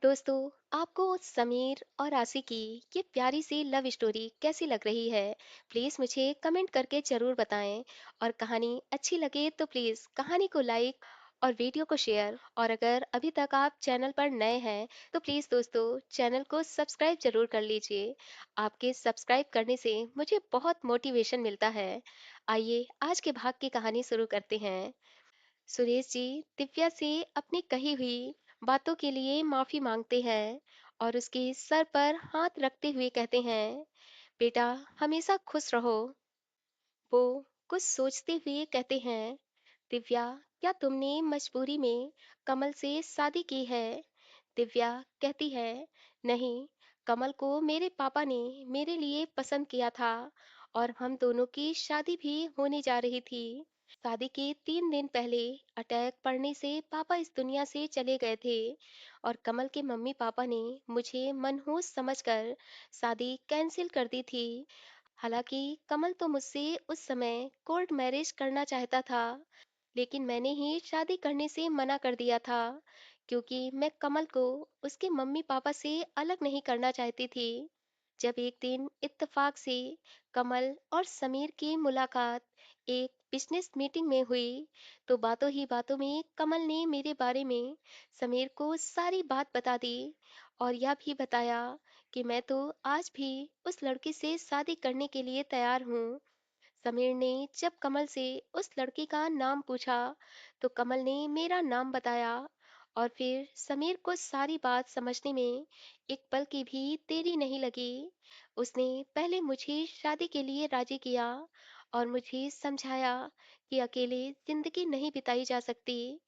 दोस्तों, आपको समीर और आशी की ये प्यारी सी लव स्टोरी कैसी लग रही है? प्लीज मुझे कमेंट करके जरूर बताएं। और कहानी अच्छी लगे तो प्लीज कहानी को लाइक और वीडियो को शेयर। और अगर अभी तक आप चैनल पर नए हैं तो प्लीज दोस्तों चैनल को सब्सक्राइब जरूर कर लीजिए। आपके सब्सक्राइब करने से मुझे बहुत मोटिवेशन मिलता है। आइए आज के भाग की कहानी शुरू करते हैं। सुरेश जी दिव्या से अपनी कही हुई बातों के लिए माफी मांगते हैं और उसके सर पर हाथ रखते हुए कहते हैं, बेटा हमेशा खुश रहो। वो कुछ सोचते हुए कहते हैं, दिव्या क्या तुमने मजबूरी में कमल से शादी की है? दिव्या कहती है, नहीं, कमल को मेरे पापा ने मेरे लिए पसंद किया था और हम दोनों की शादी भी होने जा रही थी। शादी के 3 दिन पहले अटैक पड़ने से पापा इस दुनिया से चले गए थे और कमल के मम्मी पापा ने मुझे मनहूस समझकर शादी कैंसिल कर दी थी। हालांकि कमल तो मुझसे उस समय कोर्ट मैरिज करना चाहता था, लेकिन मैंने ही शादी करने से मना कर दिया था क्योंकि मैं कमल को उसके मम्मी पापा से अलग नहीं करना चाहती थी। जब एक दिन इत्तेफाक से कमल और समीर की मुलाकात एक बिजनेस मीटिंग में हुई, तो बातों ही बातों में कमल ने मेरे बारे में समीर को सारी बात बता दी और यह भी बताया कि मैं तो आज भी उस लड़की से शादी करने के लिए तैयार हूँ। समीर ने जब कमल से उस लड़की का नाम पूछा तो कमल ने मेरा नाम बताया और फिर समीर को सारी बात समझने में एक पल की भी देरी नहीं लगी। उसने पहले मुझे शादी के लिए राजी किया और मुझे समझाया कि अकेले जिंदगी नहीं बिताई जा सकती।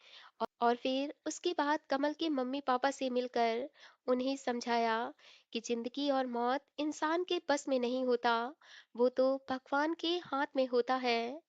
और फिर उसके बाद कमल के मम्मी पापा से मिलकर उन्हें समझाया कि जिंदगी और मौत इंसान के बस में नहीं होता, वो तो भगवान के हाथ में होता है।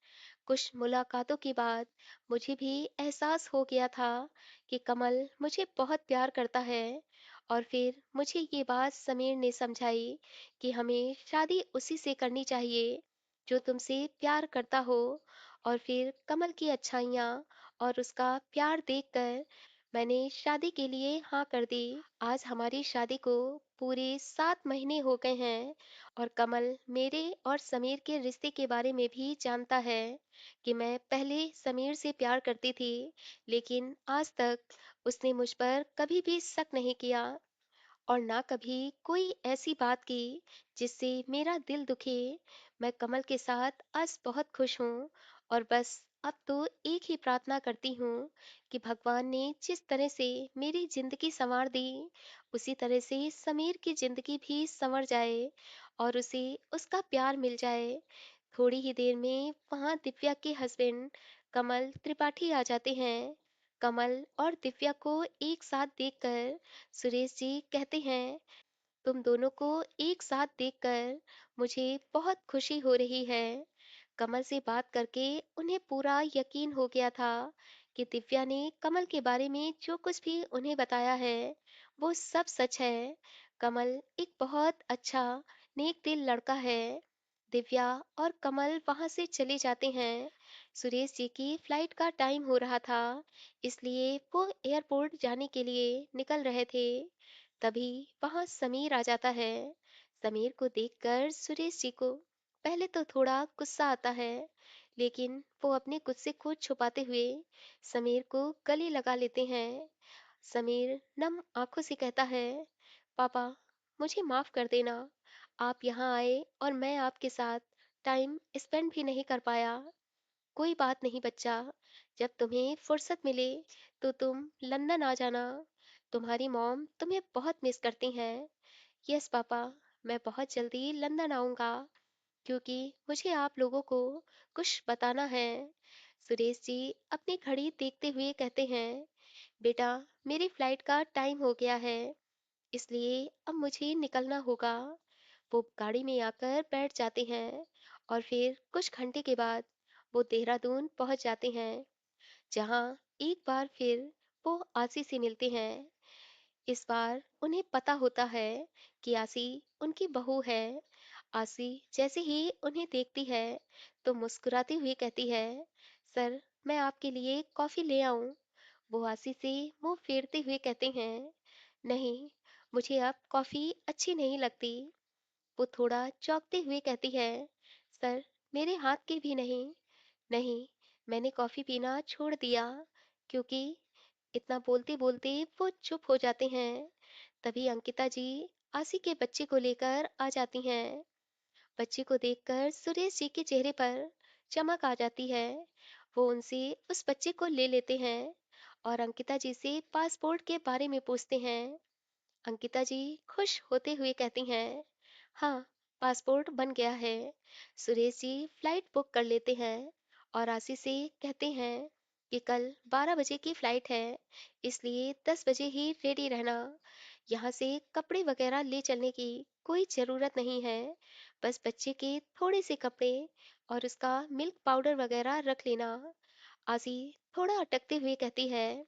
कुछ मुलाकातों के बाद मुझे भी एहसास हो गया था कि कमल मुझे बहुत प्यार करता है। और फिर मुझे ये बात समीर ने समझाई कि हमें शादी उसी से करनी चाहिए जो तुमसे प्यार करता हो। और फिर कमल की अच्छाइयाँ और उसका प्यार देखकर मैंने शादी के लिए हाँ कर दी। आज हमारी शादी को पूरे 7 महीने हो गए हैं और कमल मेरे और समीर के रिश्ते के बारे में भी जानता है कि मैं पहले समीर से प्यार करती थी, लेकिन आज तक उसने मुझ पर कभी भी शक नहीं किया और ना कभी कोई ऐसी बात की जिससे मेरा दिल दुखे। मैं कमल के साथ आज बहुत खुश हूँ और बस अब तो एक ही प्रार्थना करती हूँ कि भगवान ने जिस तरह से मेरी जिंदगी संवार दी, उसी तरह से समीर की जिंदगी भी संवर जाए और उसे उसका प्यार मिल जाए। थोड़ी ही देर में वहां दिव्या के हस्बैंड कमल त्रिपाठी आ जाते हैं। कमल और दिव्या को एक साथ देखकर सुरेश जी कहते हैं, तुम दोनों को एक साथ देखकर मुझे बहुत खुशी हो रही है। कमल से बात करके उन्हें पूरा यकीन हो गया था कि दिव्या ने कमल के बारे में जो कुछ भी उन्हें बताया है वो सब सच है। कमल एक बहुत अच्छा नेक दिल लड़का है। दिव्या और कमल वहां से चले जाते हैं। सुरेश जी की फ्लाइट का टाइम हो रहा था, इसलिए वो एयरपोर्ट जाने के लिए निकल रहे थे। तभी वहां समीर आ जाता है। समीर को देखकर सुरेश जी को पहले तो थोड़ा गुस्सा आता है, लेकिन वो अपने गुस्से को छुपाते हुए समीर को गले लगा लेते हैं। समीर नम आंखों से कहता है, पापा मुझे माफ कर देना, आप यहाँ आए और मैं आपके साथ टाइम स्पेंड भी नहीं कर पाया। कोई बात नहीं बच्चा, जब तुम्हें फुर्सत मिले तो तुम लंदन आ जाना, तुम्हारी मॉम तुम्हें बहुत मिस करती हैं। यस पापा, मैं बहुत जल्दी लंदन आऊंगा क्योंकि मुझे आप लोगों को कुछ बताना है। सुरेश जी अपनी घड़ी देखते हुए कहते हैं, बेटा मेरी फ्लाइट का टाइम हो गया है, इसलिए अब मुझे निकलना होगा। वो गाड़ी में आकर बैठ जाते हैं और फिर कुछ घंटे के बाद वो देहरादून पहुंच जाते हैं, जहां एक बार फिर वो आशी से मिलते हैं। इस बार उन्हें पता होता है कि आशी उनकी बहू है। आशी जैसे ही उन्हें देखती है तो मुस्कुराती हुई कहती है, सर मैं आपके लिए कॉफी ले आऊं? वो आशी से मुंह फेरते हुए कहते हैं, नहीं, मुझे अब कॉफ़ी अच्छी नहीं लगती। वो थोड़ा चौंकते हुए कहती है, सर, मेरे हाथ की भी नहीं। नहीं, मैंने कॉफ़ी पीना छोड़ दिया, क्योंकि इतना बोलते-बोलते वो चुप हो जाते हैं। तभी अंकिता जी आशी के बच्चे को लेकर आ जाती हैं। बच्चे को देखकर सुरेश जी के चेहरे पर चमक आ जाती है। वो उनसे उस बच्चे को ले लेते हैं और अंकिता जी से पासपोर्ट के बारे में पूछते हैं। अंकिता जी खुश होते हुए कहती हैं, हाँ, पासपोर्ट बन गया है। सुरेश जी फ्लाइट बुक कर लेते हैं और आशीष से कहते हैं कि कल 12 बजे की फ्लाइट है, इसलिए 10 बजे ही रेडी रहना। यहाँ से कपड़े वगैरह ले चलने की कोई ज़रूरत नहीं है, बस बच्चे के थोड़े से कपड़े और उसका मिल्क पाउडर वगैरह रख लेना। आशी थोड़ा अटकते हुए कहती है,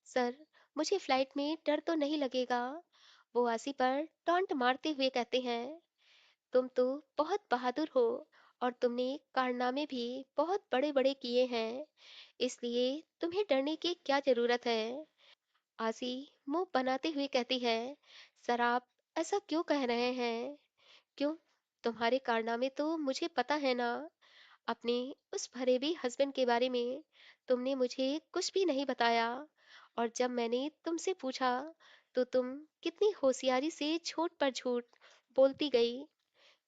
सर, मुझे फ्लाइट में डर तो नहीं लगेगा? वो आशी पर टॉन्ट मारते हुए कहते हैं, तुम तो बहुत बहादुर हो और तुमने कारनामे भी बहुत बड़े बड़े किए हैं, इसलिए तुम्हें डरने की क्या जरूरत है? आशी मुंह बनाते हुए कहती है, सर आप ऐसा क्यों कह रहे हैं? क्यों? तुम्हारे कारनामे तो मुझे पता है ना। अपने उस फरेबी हस्बैंड के बारे में तुमने मुझे कुछ भी नहीं बताया, और जब मैंने तुमसे पूछा तो तुम कितनी होशियारी से झूठ पर झूठ बोलती गई।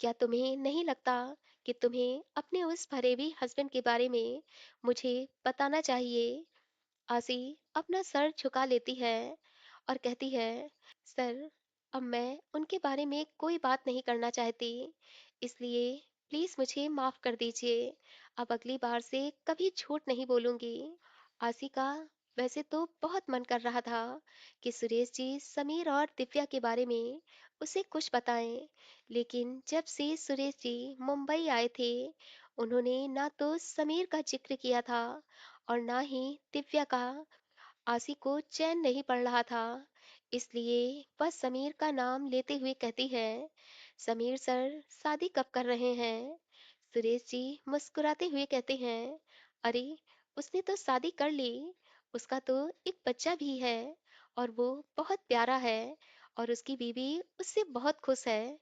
क्या तुम्हें नहीं लगता कि तुम्हें अपने उस फरेबी हस्बैंड के बारे में मुझे बताना चाहिए? आसी अपना सर झुका लेती है और कहती है, सर, अब मैं उनके बारे में कोई बात नहीं करना चाहती, इसलिए प्लीज मुझे माफ कर दीजिए। अब अगली बार से कभी झूठ नहीं बोलूंगी। आसी का वैसे तो बहुत मन कर रहा था कि सुरेश जी समीर और दिव्या के बारे में उसे कुछ बताएं, लेकिन जब से सुरेश जी मुंबई आए थे, उन्होंने ना तो समीर का जिक्र किया था और ना ही दिव्या का। आशी को चैन नहीं पड़ रहा था, इसलिए वह समीर का नाम लेते हुए कहती है, समीर सर शादी कब कर रहे हैं? सुरेश जी मुस्कुराते हुए कहते हैं, अरे, उसने तो शादी कर ली, उसका तो एक बच्चा भी है और वो बहुत प्यारा है और उसकी बीवी उससे बहुत खुश है।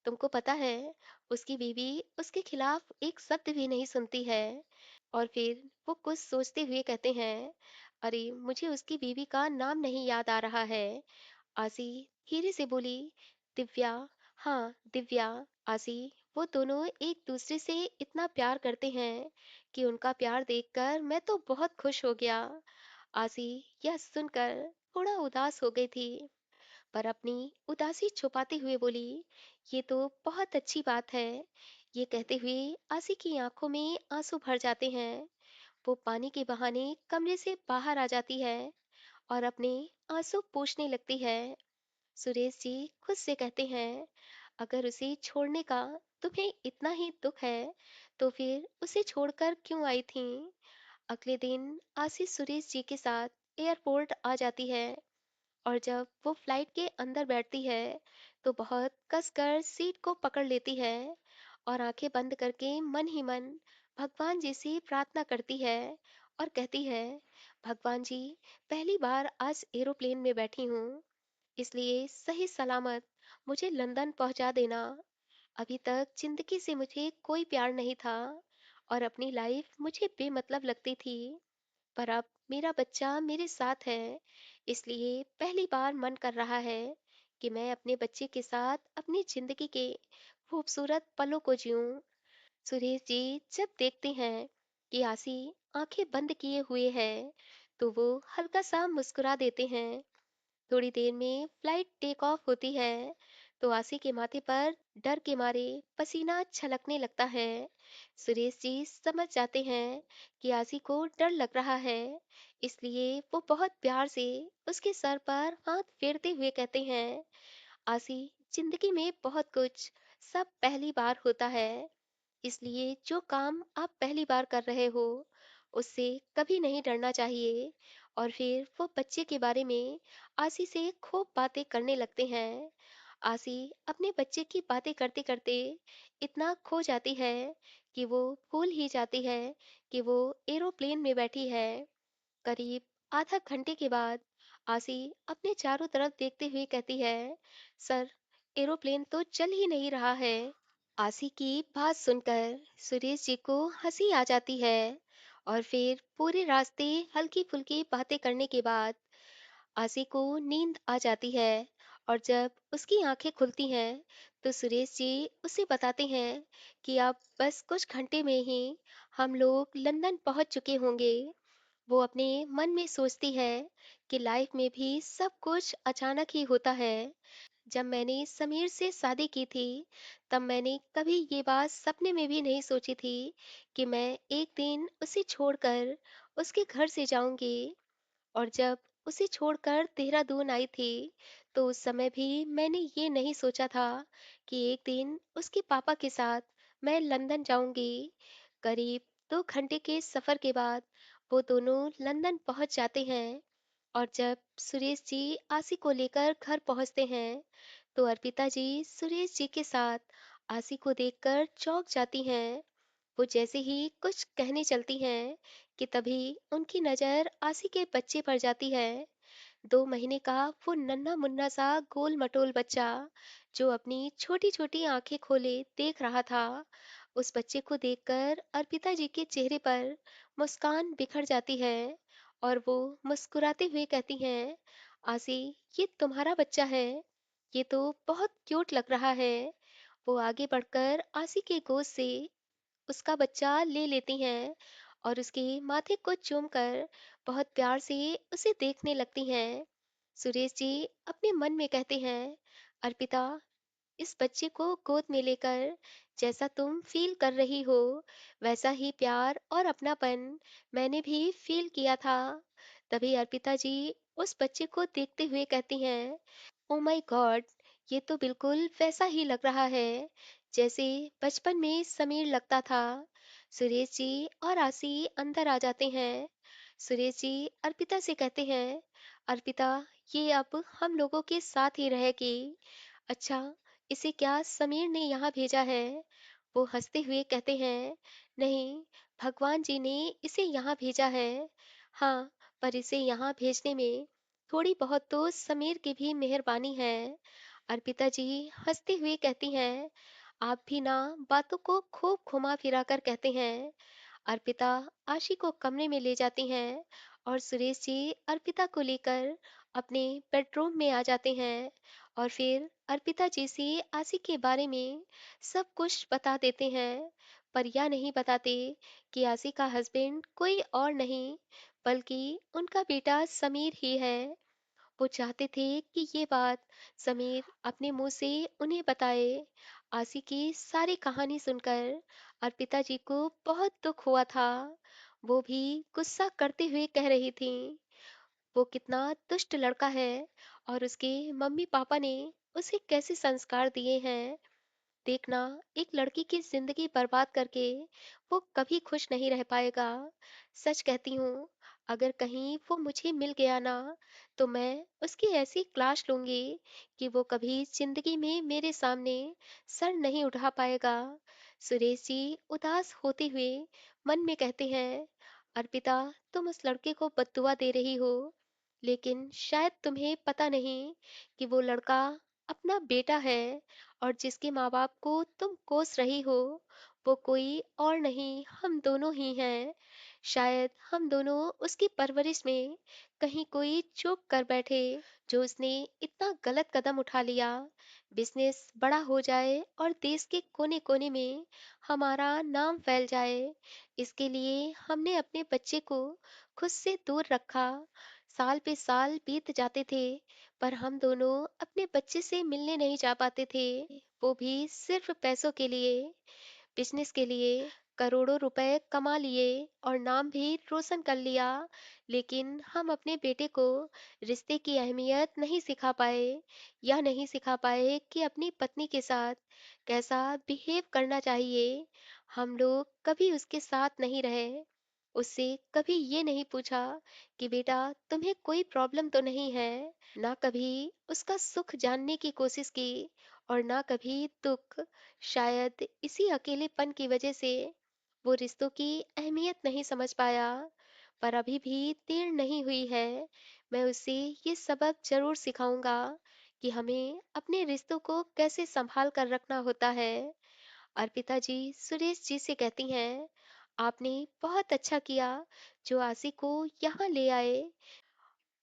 तुमको पता है, उसकी बीवी उसके खिलाफ एक शब्द भी नहीं सुनती है। और फिर वो कुछ सोचते हुए कहते हैं, अरे, मुझे उसकी बीवी का नाम नहीं याद आ रहा है। आसी धीरे से बोली, दिव्या। हाँ, दिव्या। आसी, वो दोनों एक दूसरे से इतना प्यार करते हैं कि उनका प्यार देखकर मैं तो बहुत खुश हो गया। आसी यह सुनकर थोड़ा उदास हो गई थी, पर अपनी उदासी छुपाते हुए बोली, ये तो बहुत अच्छी बात है। ये कहते हुए आसी की आंखों में आंसू भर जाते हैं। वो पानी के बहाने कमरे से बाहर आ जाती है और अपने आंसू पोंछने लगती है। सुरेश जी खुद से कहते हैं, अगर उसे छोड़ने का तुम्हें इतना ही दुख है तो फिर उसे छोड़कर क्यों आई थी? अगले दिन आशी सुरेश जी के साथ एयरपोर्ट आ जाती है और जब वो फ्लाइट के अंदर बैठती है तो बहुत कसकर सीट को पकड़ लेती है और आंखें बंद करके मन ही मन भगवान जी से प्रार्थना करती है और कहती है, भगवान जी, पहली बार आज एरोप्लेन में बैठी हूँ, इसलिए सही सलामत मुझे लंदन पहुंचा देना। अभी तक जिंदगी से मुझे कोई प्यार नहीं था और अपनी लाइफ मुझे बेमतलब लगती थी, पर अब मेरा बच्चा मेरे साथ है, इसलिए पहली बार मन कर रहा है कि मैं अपने बच्चे के साथ अपनी जिंदगी के खूबसूरत पलों को जीऊं। सुरेश जी जब देखते हैं कि आसी आंखें बंद किए हुए है तो वो हल्का सा मुस्कुरा देते हैं। थोड़ी देर में फ्लाइट टेक ऑफ होती है तो आसी के माथे पर डर के मारे पसीना छलकने लगता है। सुरेश जी समझ जाते हैं कि आसी को डर लग रहा है, इसलिए वो बहुत प्यार से उसके सर पर हाथ फेरते हुए कहते हैं, आसी, जिंदगी में बहुत कुछ सब पहली बार होता है, इसलिए जो काम आप पहली बार कर रहे हो उससे कभी नहीं डरना चाहिए। और फिर वो बच्चे के बारे में आसी से खूब बातें करने लगते हैं। आसी अपने बच्चे की बातें करते करते इतना खो जाती है कि वो भूल ही जाती है कि वो एरोप्लेन में बैठी है। करीब आधा घंटे के बाद आसी अपने चारों तरफ देखते हुए कहती है, सर, एरोप्लेन तो चल ही नहीं रहा है। आसी की बात सुनकर सुरेश जी को हंसी आ जाती है और फिर पूरे रास्ते हल्की फुल्की बातें करने के बाद आसी को नींद आ जाती है। और जब उसकी आंखें खुलती हैं तो सुरेश जी उसे बताते हैं कि अब बस कुछ घंटे में ही हम लोग लंदन पहुंच चुके होंगे। वो अपने मन में सोचती है कि लाइफ में भी सब कुछ अचानक ही होता है। जब मैंने समीर से शादी की थी तब मैंने कभी ये बात सपने में भी नहीं सोची थी कि मैं एक दिन उसे छोड़कर उसके घर से जाऊंगी। और जब उसे छोड़कर देहरादून आई थी तो उस समय भी मैंने ये नहीं सोचा था कि एक दिन उसके पापा के साथ मैं लंदन जाऊंगी। करीब 2 घंटे के सफर के बाद वो दोनों लंदन पहुंच जाते हैं। और जब सुरेश जी आशी को लेकर घर पहुंचते हैं तो अर्पिता जी सुरेश जी के साथ आशी को देखकर चौंक जाती हैं। वो जैसे ही कुछ कहने चलती हैं कि तभी उनकी नज़र आशी के बच्चे पर जाती है। 2 महीने का वो नन्हा मुन्ना सा गोल मटोल बच्चा जो अपनी छोटी छोटी आंखें खोले देख रहा था। उस बच्चे को देखकर अर्पिता जी के चेहरे पर मुस्कान बिखर जाती है और वो मुस्कुराते हुए कहती हैं, आशी, ये तुम्हारा बच्चा है। ये तो बहुत क्यूट लग रहा है। वो आगे बढ़कर आशी के गोद से उसका बच्चा ले लेती हैं और उसके माथे को चूमकर बहुत प्यार से उसे देखने लगती हैं। सुरेश जी अपने मन में कहते हैं, अर्पिता, इस बच्चे को गोद में लेकर जैसा तुम फील कर रही हो वैसा ही प्यार और अपनापन मैंने भी फील किया था। तभी अर्पिता जी उस बच्चे को देखते हुए कहती हैं, ओ माय गॉड, ये तो बिल्कुल वैसा ही लग रहा है जैसे बचपन में समीर लगता था। सुरेश जी और आसी अंदर आ जाते हैं। सुरेश जी अर्पिता से कहते हैं, अर्पिता, ये अब हम लोगों के साथ ही रहेगी। अच्छा, इसे क्या समीर ने यहाँ भेजा है? वो हंसते हुए कहते हैं, नहीं, भगवान जी ने इसे यहाँ भेजा है। हाँ, पर इसे यहाँ भेजने में थोड़ी बहुत तो समीर की भी मेहरबानी है। अर्पिता जी हंसते हुए कहती हैं, आप भी ना बातों को खूब घुमा फिरा कर कहते हैं। अर्पिता आशी को कमरे में ले जाती हैं और सुरेश जी अर्पिता को लेकर अपने बेडरूम में आ जाते हैं और फिर अर्पिता जी से आशी के बारे में सब कुछ बता देते हैं। पर यह नहीं बताते कि आशी का हस्बैंड कोई और नहीं बल्कि उनका बेटा समीर ही है। वो चाहते थे कि ये बात समीर अपने मुंह से उन्हें बताए। आशी की सारी कहानी सुनकर अर्पिता जी को बहुत दुख हुआ था। वो भी गुस्सा करते हुए कह रही थी, वो कितना दुष्ट लड़का है और उसके मम्मी पापा ने उसे कैसे संस्कार दिए हैं। देखना, एक लड़की की जिंदगी बर्बाद करके वो कभी खुश नहीं रह पाएगा। सच कहती हूँ, अगर कहीं वो मुझे मिल गया ना तो मैं उसकी ऐसी क्लास लूंगी कि वो कभी जिंदगी में मेरे सामने सर नहीं उठा पाएगा। सुरेश जी उदास होते हुए मन में कहते हैं, अर्पिता, तुम उस लड़के को बद्दुआ दे रही हो, लेकिन शायद तुम्हें पता नहीं कि वो लड़का अपना बेटा है और जिसके माँ बाप को तुम कोस रही हो वो कोई और नहीं, हम दोनों ही हैं। शायद हम दोनों उसकी परवरिश में कहीं कोई चूक कर बैठे जो उसने इतना गलत कदम उठा लिया। बिजनेस बड़ा हो जाए और देश के कोने कोने में हमारा नाम फैल जाए, इसके लिए हमने अपने बच्चे को खुद से दूर रखा। साल पे साल बीत जाते थे पर हम दोनों अपने बच्चे से मिलने नहीं जा पाते थे, वो भी सिर्फ पैसों के लिए। बिजनेस के लिए करोड़ों रुपए कमा लिए और नाम भी रोशन कर लिया, लेकिन हम अपने बेटे को रिश्ते की अहमियत नहीं सिखा पाए या नहीं सिखा पाए कि अपनी पत्नी के साथ कैसा बिहेव करना चाहिए। हम लोग कभी उसके साथ नहीं रहे, उससे कभी ये नहीं पूछा कि बेटा, तुम्हें कोई प्रॉब्लम तो नहीं है। ना कभी उसका सुख जानने की कोशिश की और ना कभी दुख। शायद इसी अकेलेपन की वजह से वो रिश्तों की अहमियत नहीं समझ पाया। पर अभी भी देर नहीं हुई है। मैं उससे ये सबक ज़रूर सिखाऊँगा कि हमें अपने रिश्तों को कैसे सँभाल कर रखना होता है। अर्पिता जी सुरेश जी से कहती हैं, आपने बहुत अच्छा किया जो आशी को यहाँ ले आए।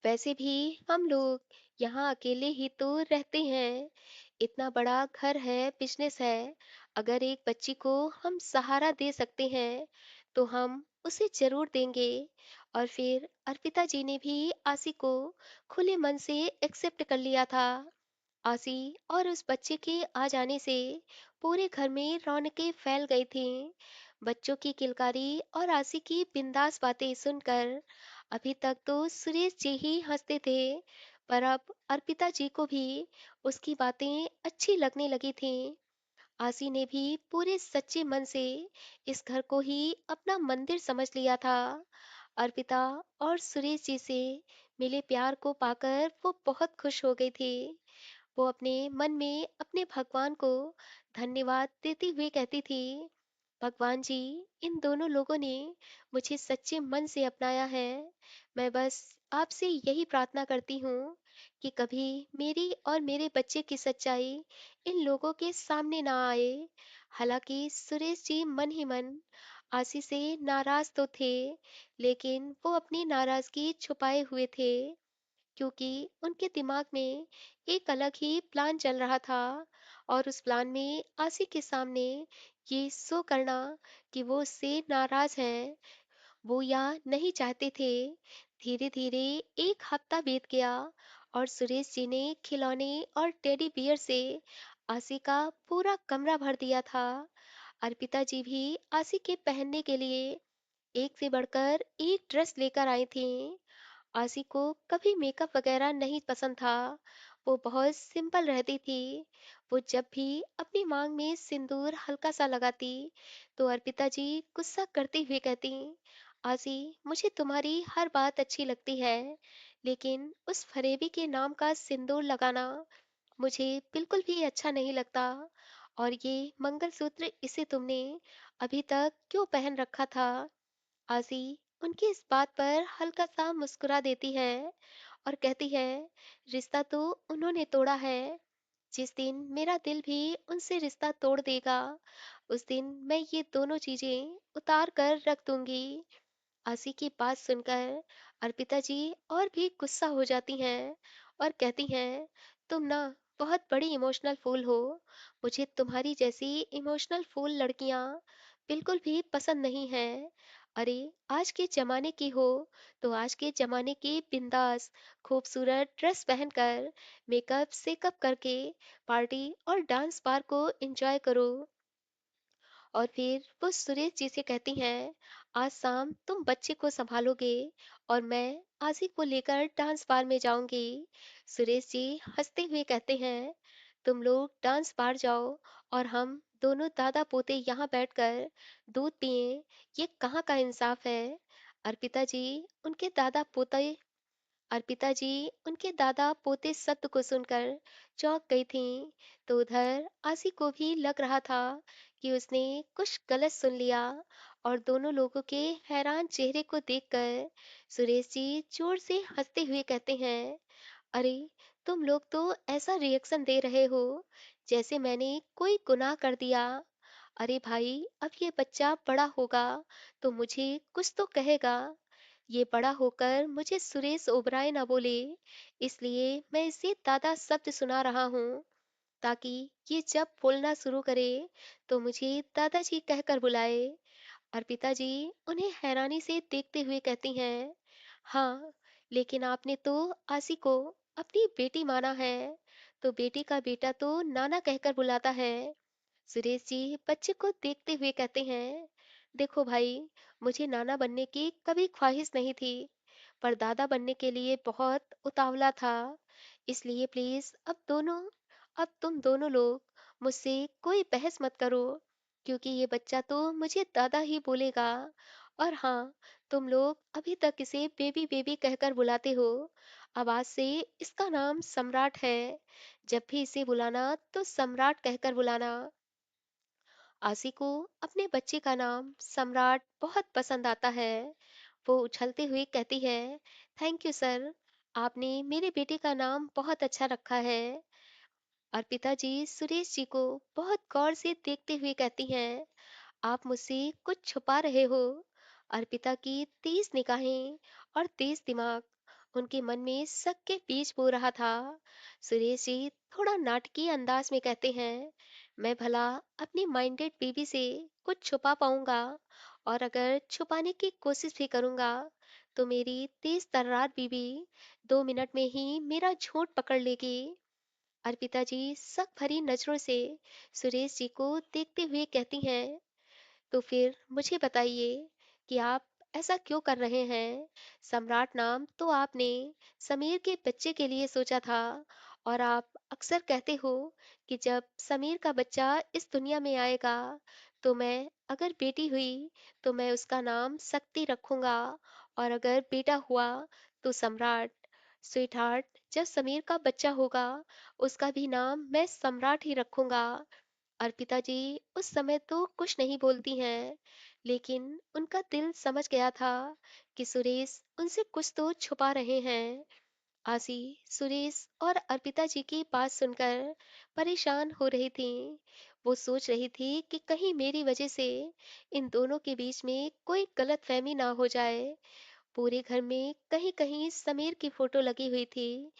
वैसे भी हम लोग यहाँ अकेले ही तो रहते हैं। इतना बड़ा घर है, बिजनेस है। अगर एक बच्ची को हम सहारा दे सकते हैं, तो हम उसे ज़रूर देंगे। और फिर अर्पिता जी ने भी आशी को खुले मन से एक्सेप्ट कर लिया था। आसी और उस बच्चे के आ जाने से पूरे घर में रौनकें फैल गई थीं। बच्चों की किलकारी और आसी की बिंदास बातें सुनकर अभी तक तो सुरेश जी ही हंसते थे, पर अब अर्पिता जी को भी उसकी बातें अच्छी लगने लगी थीं। आसी ने भी पूरे सच्चे मन से इस घर को ही अपना मंदिर समझ लिया था। अर्पिता और सुरेश जी से मिले प्यार को पाकर वो बहुत खुश हो गई थी। वो अपने मन में अपने भगवान को धन्यवाद देती हुई कहती थी, भगवान जी, इन दोनों लोगों ने मुझे सच्चे मन से अपनाया है। मैं बस आपसे यही प्रार्थना करती हूँ कि कभी मेरी और मेरे बच्चे की सच्चाई इन लोगों के सामने ना आए। हालांकि सुरेश जी मन ही मन आशी से नाराज तो थे, लेकिन वो अपनी नाराजगी छुपाए हुए थे, क्योंकि उनके दिमाग में एक अलग ही प्लान चल रहा था। और उस प्लान में आशी के सामने ये शो करना कि वो उससे नाराज हैं, वो या नहीं चाहते थे। धीरे धीरे एक हफ्ता बीत गया और सुरेश जी ने खिलौने और टेडी बियर से आशी का पूरा कमरा भर दिया था। अर्पिता जी भी आशी के पहनने के लिए एक से बढ़कर एक ड्रेस लेकर आई थी। आशी को कभी मेकअप वगैरह नहीं पसंद था। वो बहुत सिंपल रहती थी। वो जब भी अपनी मांग में सिंदूर हल्का सा लगाती, तो अर्पिता जी गुस्सा करते हुए कहती, आशी, मुझे तुम्हारी हर बात अच्छी लगती है, लेकिन उस फरेबी के नाम का सिंदूर लगाना मुझे बिल्कुल भी अच्छा नहीं लगता। और ये मंगलसूत्र, इसे तुमने अभी तक क्यों पहन रखा था? आजी उनकी इस बात पर हल्का सा मुस्कुरा देती है और कहती है, रिश्ता तो उन्होंने तोड़ा है। जिस दिन मेरा दिल भी उनसे रिश्ता तोड़ देगा, उस दिन मैं ये दोनों चीजें उतार कर रख दूंगी। आसी की बात सुनकर अर्पिता जी और भी गुस्सा हो जाती हैं और कहती हैं, तुम ना बहुत बड़ी इमोशनल फूल हो। मुझे तुम्हारी जैसी इमोशनल फूल लड़कियां बिल्कुल भी पसंद नहीं है। अरे, आज के जमाने की हो तो आज के जमाने की बिंदास खूबसूरत ड्रेस पहनकर मेकअप सेकअप करके पार्टी और डांस बार को एंजॉय करो। और फिर वो सुरेश जी से कहती हैं, आज शाम तुम बच्चे को संभालोगे और मैं आजी को लेकर डांस बार में जाऊंगी। सुरेश जी हंसते हुए कहते हैं, तुम लोग डांस बार जाओ और हम दोनों दादा पोते यहाँ बैठकर दूध पिए। ये कहाँ का इंसाफ है? अर्पिता जी उनके दादा पोते अर्पिता जी उनके दादा पोते शब्द को सुनकर चौंक गई थीं। तो उधर आशी को भी लग रहा था कि उसने कुछ गलत सुन लिया। और दोनों लोगों के हैरान चेहरे को देखकर सुरेश जी जोर से हंसते हुए कहते हैं, अरे, तुम लोग तो ऐसा रिएक्शन दे रहे हो जैसे मैंने कोई गुनाह कर दिया। अरे भाई, अब ये बच्चा बड़ा होगा तो मुझे कुछ तो कहेगा। ये बड़ा होकर मुझे सुरेश ओबराय ना बोले, इसलिए मैं इसे दादा शब्द सुना रहा हूँ, ताकि ये जब बोलना शुरू करे तो मुझे दादाजी कहकर बुलाए। अर्पिता जी उन्हें हैरानी से देखते हुए कहती हैं, हाँ, लेकिन आपने तो आशी को अपनी बेटी माना है, तो बेटी का बेटा तो नाना कहकर बुलाता है। सुरेश जी बच्चे को देखते हुए कहते हैं, देखो भाई, मुझे नाना बनने की कभी ख्वाहिश नहीं थी, पर दादा बनने के लिए बहुत उतावला था। इसलिए प्लीज अब तुम दोनों लोग मुझसे कोई बहस मत करो, क्योंकि ये बच्चा तो मुझे दादा ही बोलेगा। और हाँ, तुम लोग अभी तक इसे बेबी बेबी कहकर बुलाते हो। अब आज से इसका नाम सम्राट है। जब भी इसे बुलाना तो सम्राट कहकर बुलाना। आसी को अपने बच्चे का नाम सम्राट बहुत पसंद आता है। वो उछलते हुए कहती है, थैंक यू सर। आपने मेरे बेटे का नाम बहुत अच्छा रखा है। और पिताजी सुरेश जी को बहुत गौर से देखते हुए कहती हैं, आप मुझसे कुछ छुपा रहे हो। अर्पिता की तेज निगाहें और तेज दिमाग उनके मन में शक के बीज बो रहा था। सुरेश जी थोड़ा नाटकीय अंदाज में कहते हैं, मैं भला अपनी माइंडेड बीबी से कुछ छुपा पाऊंगा, और अगर छुपाने की कोशिश भी करूंगा तो मेरी तेज तर्रार बीबी 2 मिनट में ही मेरा झूठ पकड़ लेगी। अर्पिता जी शक भरी नजरों से सुरेश जी को देखते हुए कहती हैं, तो फिर मुझे बताइए कि आप ऐसा क्यों कर रहे हैं? सम्राट नाम तो आपने समीर के बच्चे के लिए सोचा था, और आप अक्सर कहते हो कि जब समीर का बच्चा इस दुनिया में आएगा तो मैं, अगर बेटी हुई तो मैं उसका नाम शक्ति रखूंगा, और अगर बेटा हुआ तो सम्राट। स्वीट हार्ट, जब समीर का बच्चा होगा उसका भी नाम मैं सम्राट ही रखूंगा। अर्पिता जी उस समय तो कुछ नहीं बोलती हैं, लेकिन उनका दिल समझ गया था कि सुरेश उनसे कुछ तो छुपा रहे हैं। आशी सुरेश और अर्पिता जी की बात सुनकर परेशान हो रही थी। वो सोच रही थी कि कहीं मेरी वजह से इन दोनों के बीच में कोई गलतफहमी ना हो जाए। पूरे घर में कहीं कहीं समीर की फोटो लगी हुई थी,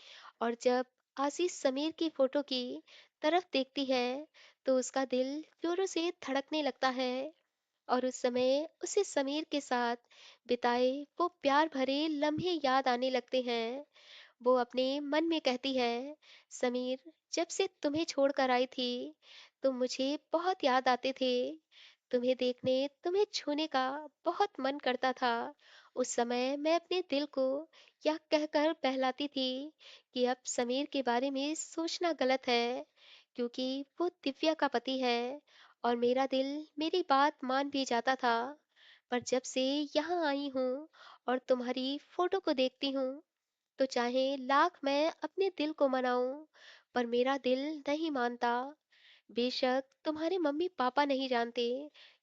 और जब आशीष समीर की फोटो की तरफ देखती है तो उसका दिल जोरों से धड़कने लगता है। और उस समय उसे समीर के साथ बिताए वो प्यार भरे लम्हे याद आने लगते हैं। वो अपने मन में कहती है, समीर, जब से तुम्हें छोड़कर आई थी तुम मुझे बहुत याद आते थे। तुम्हें देखने, तुम्हें छूने का बहुत मन करता था। उस समय मैं अपने दिल को यह कहकर बहलाती थी कि अब समीर के बारे में सोचना गलत है, क्योंकि वो दिव्या का पति है। और मेरा दिल मेरी बात मान भी जाता था। पर जब से यहाँ आई हूँ और तुम्हारी फोटो को देखती हूँ, तो चाहे लाख मैं अपने दिल को मनाऊं, पर मेरा दिल नहीं मानता। बेशक तुम्हारे मम्मी पापा नहीं जानते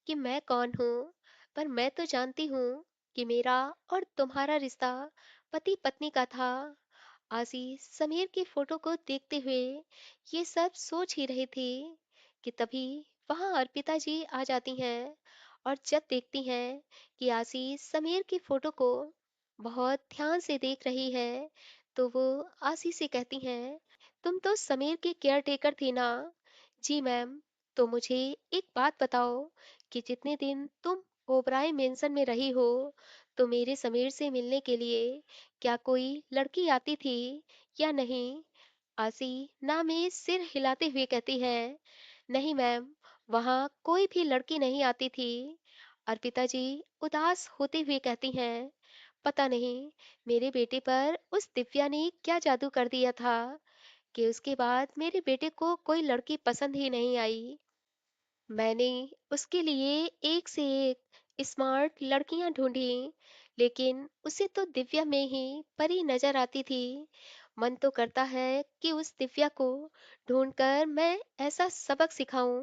कि मैं कौन हूँ, पर मैं तो जानती हूँ कि मेरा और तुम्हारा रिश्ता पति पत्नी का था। आजी समीर की फोटो को देखते हुए ये सब सोच ही रही थी कि तभी वहां अर्पिता जी आ जाती हैं। और जब देखती हैं कि आसी समीर की फोटो को बहुत ध्यान से देख रही है, तो वो आसी से कहती हैं, तुम तो समीर की केयर टेकर थी ना? जी मैम। तो मुझे एक बात बताओ कि जितने दिन तुम ओबराय मेंशन में रही हो, तो मेरे समीर से मिलने के लिए क्या कोई लड़की आती थी या नहीं? आसी ना में सिर हिलाते हुए कहती है, नहीं मैम, वहाँ कोई भी लड़की नहीं आती थी। अर्पिता जी उदास होते हुए कहती हैं, पता नहीं मेरे बेटे पर उस दिव्या ने क्या जादू कर दिया था कि उसके बाद मेरे बेटे को कोई लड़की पसंद ही नहीं आई। मैंने उसके लिए एक से एक स्मार्ट लड़कियां ढूंढी, लेकिन उसे तो दिव्या में ही परी नजर आती थी। मन तो करता है कि उस दिव्या को ढूंढकर मैं ऐसा सबक सिखाऊं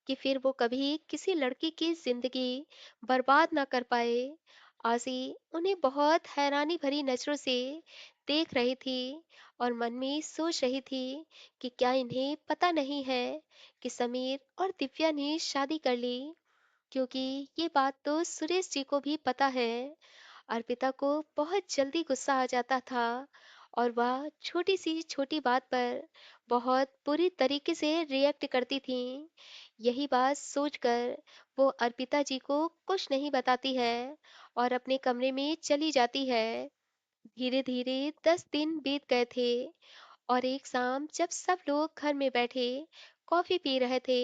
कि फिर वो कभी किसी लड़की की जिंदगी बर्बाद ना कर पाए। आजी उन्हें बहुत हैरानी भरी नजरों से देख रही थी, और मन में सोच रही थी कि क्या इन्हें पता नहीं है कि समीर और दिव्या ने शादी कर ली, क्योंकि ये बात तो सुरेश जी को भी पता है। अर्पिता को बहुत जल्दी गुस्सा आ जाता था, और वह छोटी सी छोटी बात पर बहुत बुरी तरीके से रिएक्ट करती थी। यही बात सोचकर वो अर्पिता जी को कुछ नहीं बताती है और अपने कमरे में चली जाती है। धीरे धीरे 10 दिन बीत गए थे, और एक शाम जब सब लोग घर में बैठे कॉफी पी रहे थे,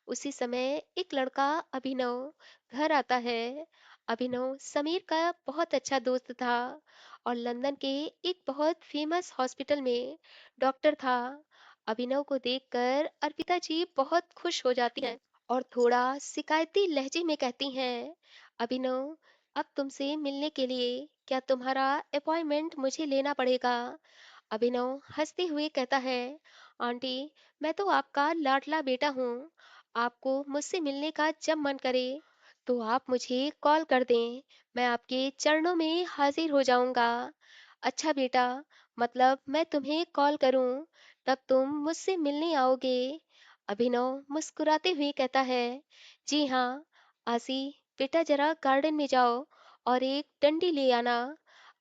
उसी समय एक लड़का अभिनव घर आता है। अभिनव समीर का बहुत अच्छा दोस्त था और लंदन के एक बहुत फेमस हॉस्पिटल में डॉक्टर था। अभिनव को देखकर अर्पिता जी बहुत खुश हो जाती हैं और थोड़ा शिकायती लहजे में कहती हैं, अभिनव, अब तुमसे मिलने के लिए क्या तुम्हारा अपॉइंटमेंट मुझे लेना पड़ेगा? अभिनव हंसते हुए कहता है, आंटी, मैं तो आपका लाडला बेटा हूँ। आपको मुझसे मिलने का जब मन करे तो आप मुझे कॉल कर दें, मैं आपके चरणों में हाजिर हो जाऊंगा। अच्छा बेटा, मतलब मैं तुम्हें कॉल करूं, तब तुम मुझसे मिलने आओगे? अभिनव मुस्कुराते हुए कहता है, जी हाँ। आसी, बेटा जरा गार्डन में जाओ और एक डंडी ले आना।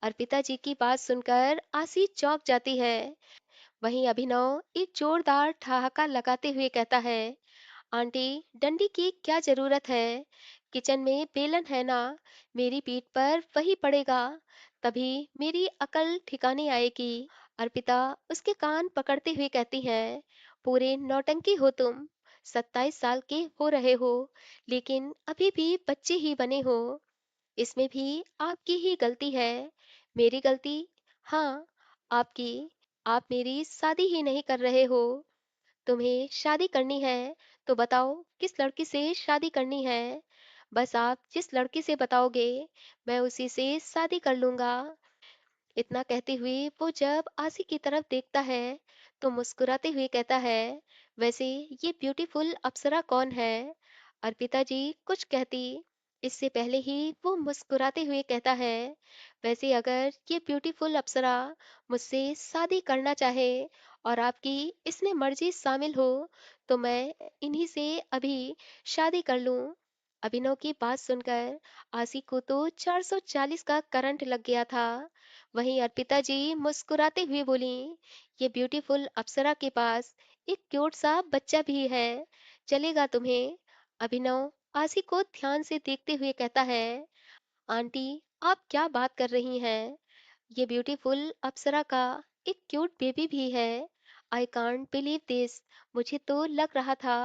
अर्पिता जी की बात सुनकर आसी चौंक जाती है। वहीं अभिनव एक जोरदार ठहाका लगाते हुए कहता है, आंटी, डंडी की क्या जरूरत है? किचन में बेलन है ना, मेरी पीठ पर वही पड़ेगा, तभी मेरी अकल ठिकाने आएगी। अर्पिता उसके कान पकड़ते हुए कहती है, पूरे नौटंकी हो तुम। 27 साल के हो रहे हो, लेकिन अभी भी बच्चे ही बने हो। इसमें भी आपकी ही गलती है। मेरी गलती? हाँ, आपकी। आप मेरी शादी ही नहीं कर रहे हो। तुम्हें शादी करनी है तो बताओ किस लड़की से शादी करनी है। बस आप जिस लड़की से बताओगे, मैं उसी से शादी कर लूंगा। इतना कहते हुए वो जब आसी की तरफ देखता है तो मुस्कुराते हुए कहता है, वैसे ये ब्यूटीफुल अप्सरा कौन है? अर्पिता जी कुछ कहती, इससे पहले ही वो मुस्कुराते हुए कहता है, वैसे अगर ये ब्यूटीफुल अप्सरा मुझसे शादी करना चाहे और आपकी इसमें मर्जी शामिल हो, तो मैं इन्हीं से अभी शादी कर लूं। अभिनव की बात सुनकर आसी को तो 440 का करंट लग गया था। वहीं अर्पिता जी मुस्कुराते हुए बोली, ये ब्यूटीफुल अप्सरा के पास एक क्यूट सा बच्चा भी है, चलेगा तुम्हें? अभिनव आसी को ध्यान से देखते हुए कहता है, आंटी, आप क्या बात कर रही हैं? ये ब्यूटीफुल अप्सरा का एक क्यूट बेबी भी है। I can't believe this. मुझे तो लग रहा था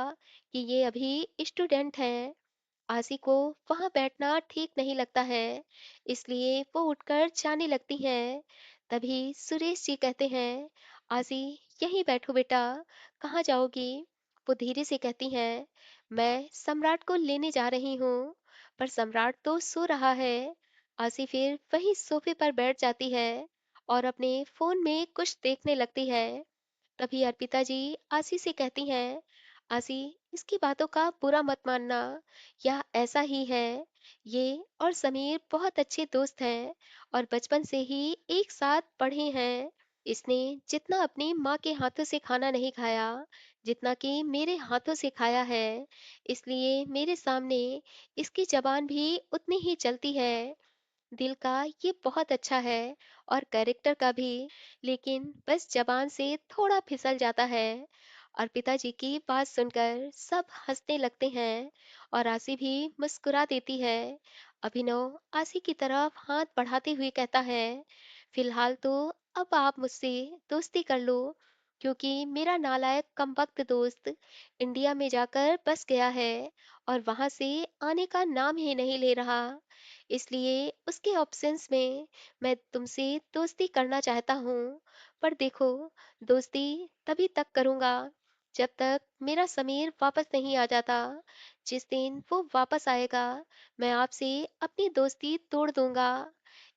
कि ये अभी स्टूडेंट है। आसी को वहां बैठना ठीक नहीं लगता है, इसलिए वो उठकर जाने लगती हैं। तभी सुरेश जी कहते हैं, आसी, यहीं बैठो बेटा, कहाँ जाओगी? वो धीरे से कहती हैं, मैं सम्राट को लेने जा रही हूँ। पर सम्राट तो सो रहा है। आसी फिर वही सोफे पर बैठ जाती है और अपने फोन में कुछ देखने लगती है। तभी अर्पिता जी आसी से कहती हैं, आसी, इसकी बातों का बुरा मत मानना, यह ऐसा ही है। ये और समीर बहुत अच्छे दोस्त हैं और बचपन से ही एक साथ पढ़े हैं। इसने जितना अपनी माँ के हाथों से खाना नहीं खाया, जितना कि मेरे हाथों से खाया है, इसलिए मेरे सामने इसकी जबान भी उतनी ही चलती है। दिल का ये बहुत अच्छा है और कैरेक्टर का भी, लेकिन बस जबान से थोड़ा फिसल जाता है। और पिताजी की बात सुनकर सब हंसने लगते हैं और आसी भी मुस्कुरा देती है। अभिनव आसी की तरफ हाथ बढ़ाते हुए कहता है, फिलहाल तो अब आप मुझसे दोस्ती कर लो, क्योंकि मेरा नालायक कमबख्त दोस्त इंडिया में जाकर बस गया है और वहां से आने का नाम ही नहीं ले रहा। इसलिए उसके ऑब्सेंस में मैं तुमसे दोस्ती करना चाहता हूँ। पर देखो, दोस्ती तभी तक करूँगा जब तक मेरा समीर वापस नहीं आ जाता। जिस दिन वो वापस आएगा, मैं आपसे अपनी दोस्ती तोड़ दूंगा।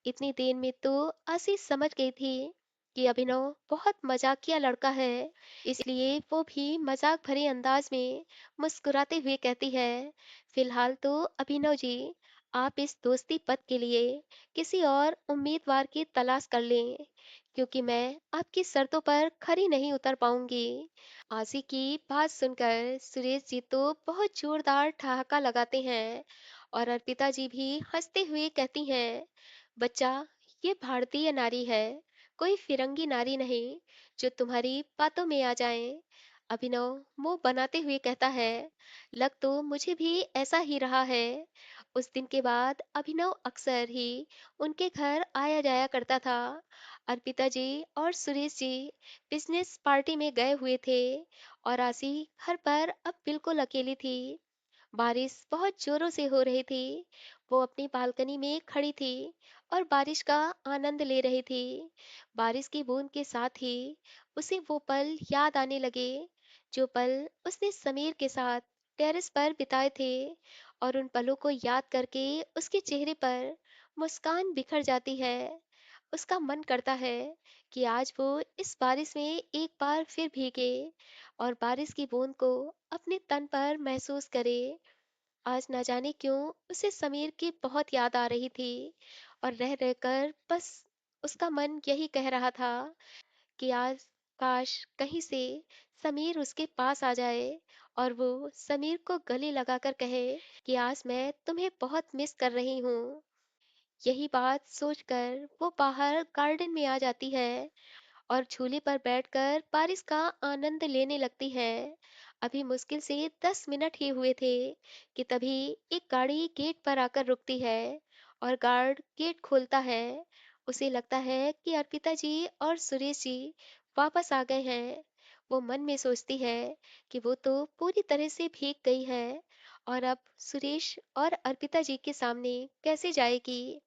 इतनी देर में तो आशी समझ गई थी कि अभिनव बहुत मजाकिया लड़का है, इसलिए वो भी मजाक भरे अंदाज में मुस्कुराते हुए कहती है, फिलहाल तो अभिनव जी, आप इस दोस्ती पद के लिए किसी और उम्मीदवार की तलाश कर लें, क्योंकि मैं आपकी शर्तों पर खरी नहीं उतर पाऊंगी। आशी की बात सुनकर सुरेश जी तो बहुत जोरदार ठहाका लगाते हैं और अर्पिता जी भी हंसते हुए कहती हैं, बच्चा, ये भारतीय नारी है, कोई फिरंगी नारी नहीं जो तुम्हारी बातों में आ जाए। अभिनव मुंह बनाते हुए कहता है, लग तो मुझे भी ऐसा ही रहा है। उस दिन के बाद अभिनव अक्सर ही उनके घर आया जाया करता था। अर्पिता जी और सुरेश जी बिजनेस पार्टी में गए हुए थे और आशी घर पर अब बिल्कुल अकेली थी। बारिश बहुत जोरों से हो रही थी। वो अपनी बालकनी में खड़ी थी और बारिश का आनंद ले रही थी। बारिश की बूंद के साथ ही उसे वो पल याद आने लगे, जो पल उसने समीर के साथ टेरेस पर बिताए थे। और उन पलों को याद करके उसके चेहरे पर मुस्कान बिखर जाती है। उसका मन करता है कि आज वो इस बारिश में एक बार फिर भीगे और बारिश की बूंद को अपने तन पर महसूस करे। आज ना जाने क्यों उसे समीर की बहुत याद आ रही थी और रह रहकर बस उसका मन यही कह रहा था कि आज काश कहीं से समीर उसके पास आ जाए और वो समीर को गले लगाकर कहे कि आज मैं तुम्हें बहुत मिस कर रही हूँ। यही बात सोचकर वो बाहर गार्डन में आ जाती है और झूले पर बैठकर बारिश का आनंद लेने लगती है। अभी मुश्किल से 10 मिनट ही हुए थे कि तभी एक गाड़ी गेट पर आकर रुकती है और गार्ड गेट खोलता है। उसे लगता है कि अर्पिता जी और सुरेश जी वापस आ गए हैं। वो मन में सोचती है कि वो तो पूरी तरह से भीग गई है और अब सुरेश और अर्पिता जी के सामने कैसे जाएगी।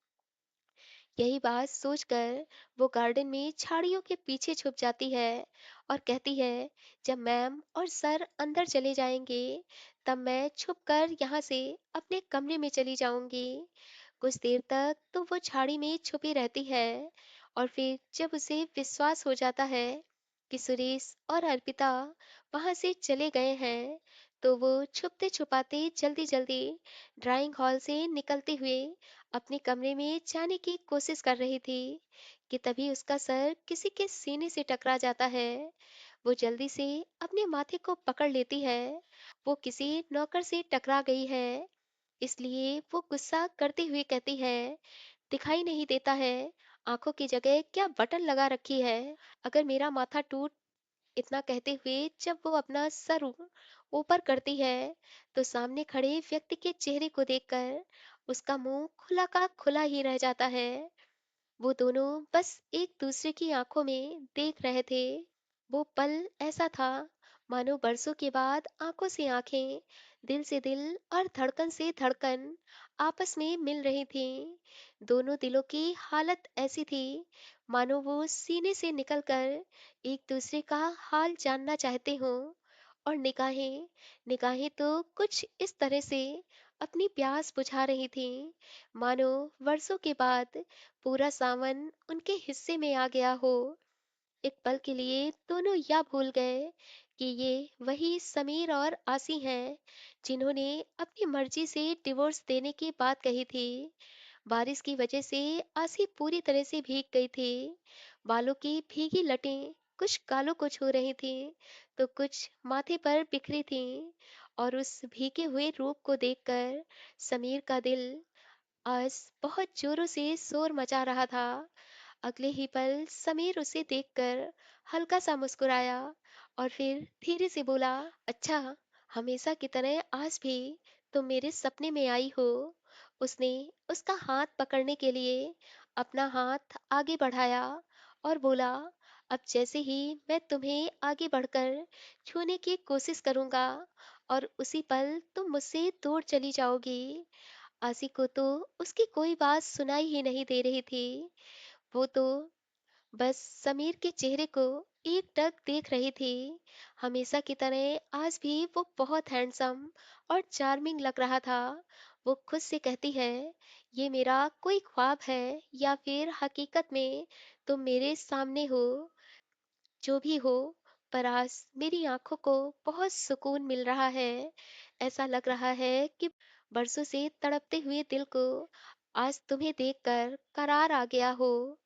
यही बात सोचकर वो गार्डन में झाड़ियों के पीछे छुप जाती है और कहती है, जब मैम और सर अंदर चले जाएंगे तब मैं छुपकर यहाँ से अपने कमरे में चली जाऊंगी। कुछ देर तक तो वो झाड़ी में छुपी रहती है और फिर जब उसे विश्वास हो जाता है कि सुरेश और अर्पिता वहां से चले गए हैं तो वो छुपते छुपाते जल्दी जल्दी ड्राइंग हॉल से निकलते हुए अपने कमरे में जाने की कोशिश कर रही थी कि तभी उसका सर किसी के सीने से टकरा जाता है। वो जल्दी से अपने माथे को पकड़ लेती है। वो किसी नौकर से टकरा गई है, इसलिए वो गुस्सा करते हुए कहती है, दिखाई नहीं देता है, आंखों की जगह क्या बटन लगा रखी है, अगर मेरा माथा टूट। इतना कहते हुए जब वो अपना सर ऊपर करती है तो सामने खड़े व्यक्ति के चेहरे को देखकर उसका मुंह खुला का खुला ही रह जाता है। वो दोनों बस एक दूसरे की आंखों में देख रहे थे। वो पल ऐसा था मानो बरसों के बाद आंखों से आंखें, दिल से दिल और धड़कन से धड़कन आपस में मिल रही थीं। दोनों दिलों की हालत ऐसी थी मानो वो सीने से निकलकर एक दूसरे का हाल जानना चाहते हों। और निगाहें निगाहें तो कुछ इस तरह से अपनी प्यास बुझा रही थीं मानो वर्षों के बाद पूरा सावन उनके हिस्से में आ गया हो। एक पल के लिए दोनों यह भूल गए कि ये वही समीर और आसी हैं जिन्होंने अपनी मर्जी से डिवोर्स देने की बात कही थी। बारिश की वजह से आसी पूरी तरह से भीग गई थी। बालों की भीगी लटें कुछ गालों को छू रही थीं तो कुछ माथे पर बिखरी थीं। और उस भीगे हुए रूप को देखकर समीर का दिल आज बहुत जोरों से शोर मचा रहा था। अगले ही पल समीर उसे देखकर हल्का सा मुस्कुराया और फिर धीरे से बोला, अच्छा, हमेशा की तरह आज भी तुम मेरे सपने में आई हो। उसने उसका हाथ पकड़ने के लिए अपना हाथ आगे बढ़ाया और बोला, अब जैसे ही मैं तुम्हें आगे बढ़कर छूने की कोशिश करूंगा और उसी पल तुम मुझसे दूर चली जाओगी। आसी को तो उसकी कोई बात सुनाई ही नहीं दे रही थी। वो तो बस समीर के चेहरे को एकटक देख रही थी। हमेशा की तरह आज भी वो बहुत हैंडसम और चार्मिंग लग रहा था। वो खुद से कहती है, ये मेरा कोई ख्वाब है या फिर हकीकत में तुम मेरे सामने हो। जो भी हो, पर आज मेरी आंखों को बहुत सुकून मिल रहा है। ऐसा लग रहा है कि बरसों से तड़पते हुए दिल को आज तुम्हें देखकर करार आ गया हो।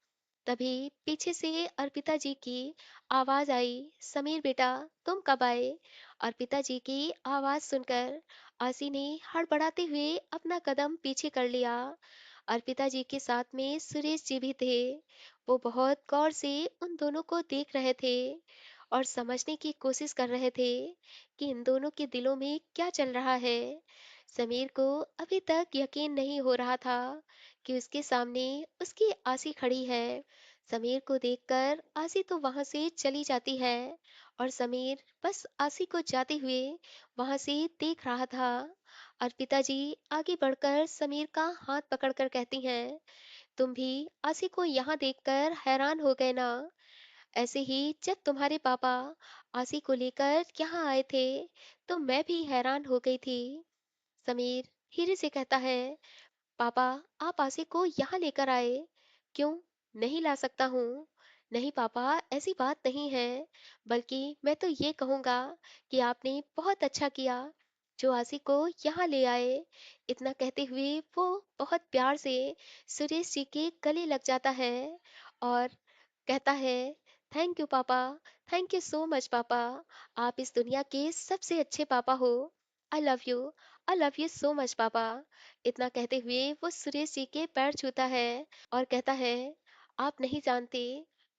तभी पीछे से अर्पिता जी की आवाज आई, समीर बेटा, तुम कब आए। अर्पिता जी की आवाज सुनकर आसी ने हड़बड़ाते हुए अपना कदम पीछे कर लिया। अर्पिता जी के साथ में सुरेश जी भी थे। वो बहुत गौर से उन दोनों को देख रहे थे और समझने की कोशिश कर रहे थे कि इन दोनों के दिलों में क्या चल रहा है। समीर को अभी तक यकीन नहीं हो रहा था कि उसके सामने उसकी आसी खड़ी है। समीर को देखकर आसी तो वहां से चली जाती है और समीर बस आसी को जाते हुए वहां से देख रहा था। अर्पिता जी आगे बढ़कर समीर का हाथ पकड़कर कहती हैं, तुम भी आसी को यहाँ देखकर हैरान हो गए ना। ऐसे ही जब तुम्हारे पापा आसी को लेकर यहाँ आए थे तो मैं भी हैरान हो गई थी। समीर धीरे से कहता है, पापा, आप आसी को यहाँ लेकर आए, क्यों नहीं ला सकता हूँ। नहीं पापा, ऐसी बात नहीं है, बल्कि मैं तो ये कहूँगा कि आपने बहुत अच्छा किया जो आसी को यहाँ ले आए। इतना कहते हुए वो बहुत प्यार से सुरेश जी के गले लग जाता है और कहता है, थैंक यू पापा, थैंक यू सो मच पापा, आप इस दुनिया के सबसे अच्छे पापा हो। I love you, I love you so much पापा। इतना कहते हुए वो सुरेश जी के पैर छूता है और कहता है, आप नहीं जानते,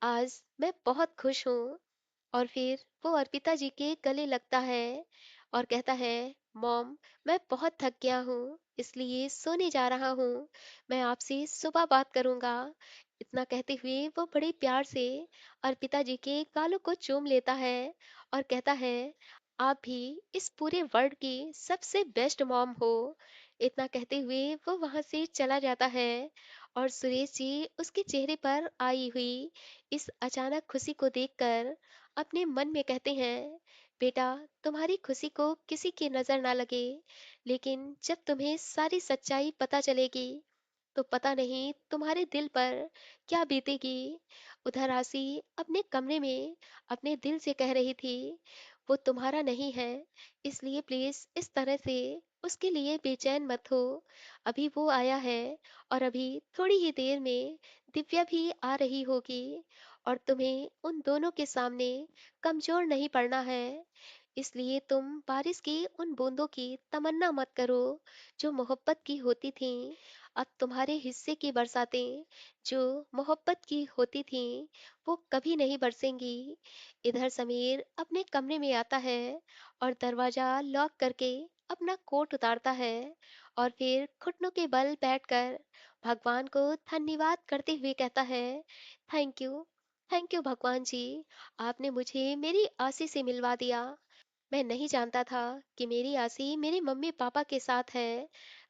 आज मैं बहुत खुश हूँ। और फिर वो अर्पिता जी के गले लगता है और कहता है, मॉम, मैं बहुत थक गया हूँ इसलिए सोने जा रहा हूँ, मैं आपसे सुबह बात करूँगा। इतना कहते हुए वो बड़े प्यार से अर्पिता जी के गालों को चूम लेता है और कहता है, आप भी इस पूरे वर्ल्ड की सबसे बेस्ट मॉम हो। इतना कहते हुए वो वहां से चला जाता है और सुरेश जी उसके चेहरे पर आई हुई इस अचानक खुशी को देखकर अपने मन में कहते हैं, बेटा, तुम्हारी खुशी को किसी की नजर ना लगे, लेकिन जब तुम्हें सारी सच्चाई पता चलेगी तो पता नहीं तुम्हारे दिल पर क्या बीतेगी। उधर आसी अपने कमरे में अपने दिल से कह रही थी, वो तुम्हारा नहीं है, इसलिए प्लीज इस तरह से उसके लिए बेचैन मत हो। अभी वो आया है और अभी थोड़ी ही देर में दिव्या भी आ रही होगी और तुम्हें उन दोनों के सामने कमजोर नहीं पड़ना है। इसलिए तुम बारिश की उन बूंदों की तमन्ना मत करो जो मोहब्बत की होती थी। अब तुम्हारे हिस्से की बरसातें जो मोहब्बत की होती थीं, वो कभी नहीं बरसेंगी। इधर समीर अपने कमरे में आता है और दरवाजा लॉक करके अपना कोट उतारता है और फिर घुटनों के बल बैठकर भगवान को धन्यवाद करते हुए कहता है, थैंक यू, थैंक यू भगवान जी, आपने मुझे मेरी आशी से मिलवा दिया। मैं नहीं जानता था कि मेरी आसी मेरे मम्मी पापा के साथ है।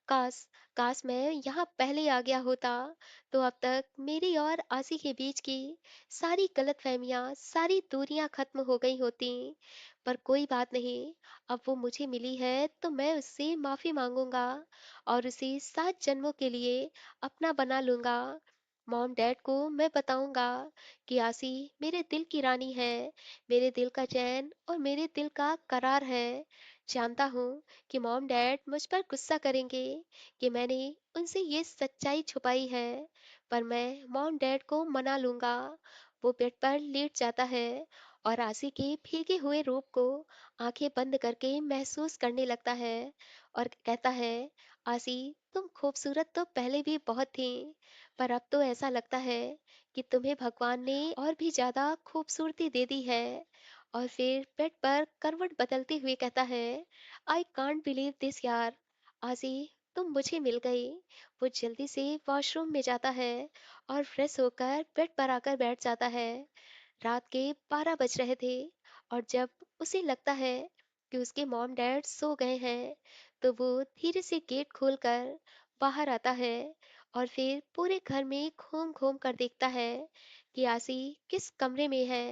काश, काश मैं यहाँ पहले आ गया होता, तो अब तक मेरी और आसी के बीच की सारी गलतफहमियाँ, सारी दूरियां खत्म हो गई होती। पर कोई बात नहीं, अब वो मुझे मिली है तो मैं उससे माफी मांगूंगा और उसे 7 जन्मों के लिए अपना बना लूंगा। मॉम डैड को मैं बताऊंगा कि आसी मेरे दिल की रानी है, मेरे दिल का चैन और मेरे दिल का करार है। जानता हूँ कि मॉम डैड मुझ पर गुस्सा करेंगे कि मैंने उनसे ये सच्चाई छुपाई है, पर मैं मॉम डैड को मना लूंगा। वो बेड पर लेट जाता है और आसी के भीगे हुए रूप को आंखें बंद करके महसूस करने लगता है और कहता है, आसी, तुम खूबसूरत तो पहले भी बहुत थी, पर अब तो ऐसा लगता है कि तुम्हें भगवान ने और भी ज्यादा खूबसूरती दे दी है। और फिर बेड पर करवट बदलते हुए कहता है, आई कांट बिलीव दिस यार, आजी, तुम मुझे मिल गई। वो जल्दी से वॉशरूम में जाता है और फ्रेश होकर बेड पर आकर बैठ जाता है। रात के 12 बज रहे थे और जब उसे लगता है कि उसके मॉम डैड सो गए हैं, तो वो धीरे से गेट खोलकर बाहर आता है और फिर पूरे घर में घूम घूम कर देखता है कि आसी किस कमरे में है।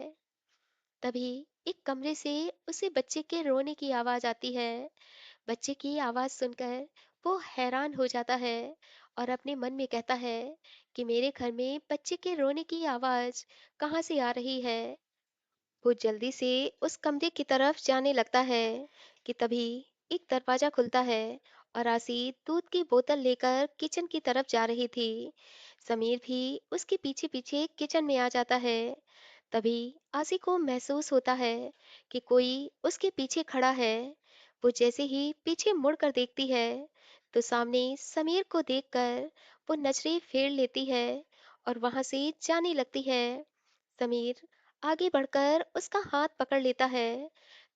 तभी एक कमरे से उसे बच्चे के रोने की आवाज आती है। बच्चे की आवाज सुनकर वो हैरान हो जाता है और अपने मन में कहता है कि मेरे घर में बच्चे के रोने की आवाज कहाँ से आ रही है। वो जल्दी से उस कमरे की तरफ जाने लगता है कि तभी एक दरवाजा खुलता है और आसी दूध की बोतल लेकर किचन की तरफ जा रही थी। समीर भी उसके पीछे पीछे किचन में आ जाता है। तभी आसी को महसूस होता है कि कोई उसके पीछे खड़ा है। वो जैसे ही पीछे मुड़कर देखती है तो सामने समीर को देखकर वो नजरें फेर लेती है और वहां से जाने लगती है। समीर आगे बढ़कर उसका हाथ पकड़ लेता है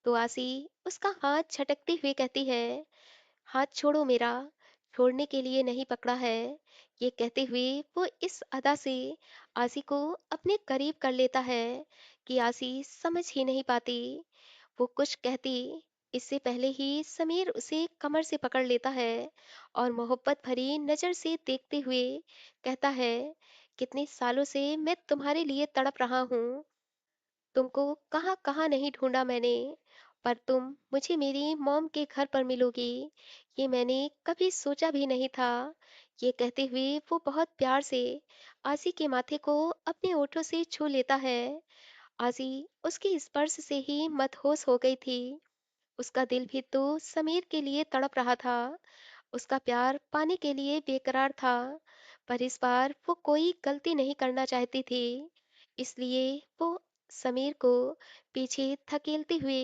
तो आसी उसका हाथ झटकते हुए कहती है, हाथ छोड़ो मेरा, छोड़ने के लिए नहीं पकड़ा है। ये कहते हुए वो इस अदा से आसी को अपने करीब कर लेता है कि आसी समझ ही नहीं पाती वो कुछ कहती। इससे पहले ही समीर उसे कमर से पकड़ लेता है और मोहब्बत भरी नजर से देखते हुए कहता है, कितने सालों से मैं तुम्हारे लिए तड़प रहा हूँ, तुमको कहाँ कहाँ नहीं ढूंढा मैंने, पर तुम मुझे मेरी मॉम के घर पर मिलोगी, ये मैंने कभी सोचा भी नहीं था। ये कहते हुए वो बहुत प्यार से आसी के माथे को अपने ओठों से छू लेता है। आसी उसके स्पर्श से ही मदहोश हो गई थी। उसका दिल भी तो समीर के लिए तड़प रहा था, उसका प्यार पाने के लिए बेकरार था। पर इस बार वो कोई गलती नहीं करना चाहती थी। इसलिए वो समीर को पीछे धकेलते हुए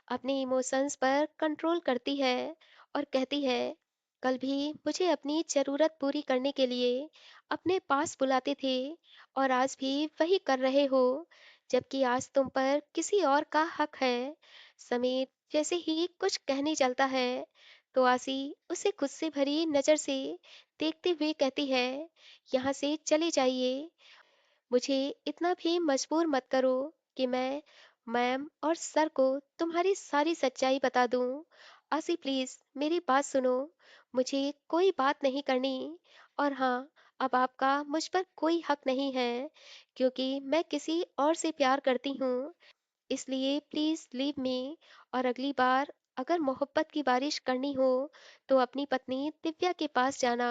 अपने इमोशंस पर कंट्रोल करती है और कहती है, कल भी मुझे अपनी ज़रूरत पूरी करने के लिए अपने पास बुलाते थे और आज भी वही कर रहे हो, जबकि आज तुम पर किसी और का हक है। समीर जैसे ही कुछ कहने चलता है, तो आसी उसे गुस्से भरी नज़र से देखते हुए कहती है, यहाँ से चले जाइए, मुझे इतना भी मजबूर मत करो कि मैं मैम और सर को तुम्हारी सारी सच्चाई बता दूं। आसी प्लीज मेरी बात सुनो, मुझे कोई बात नहीं करनी। और हाँ, अब आपका मुझ पर कोई हक नहीं है, क्योंकि मैं किसी और से प्यार करती हूँ। इसलिए प्लीज लीव मी। और अगली बार अगर मोहब्बत की बारिश करनी हो तो अपनी पत्नी दिव्या के पास जाना।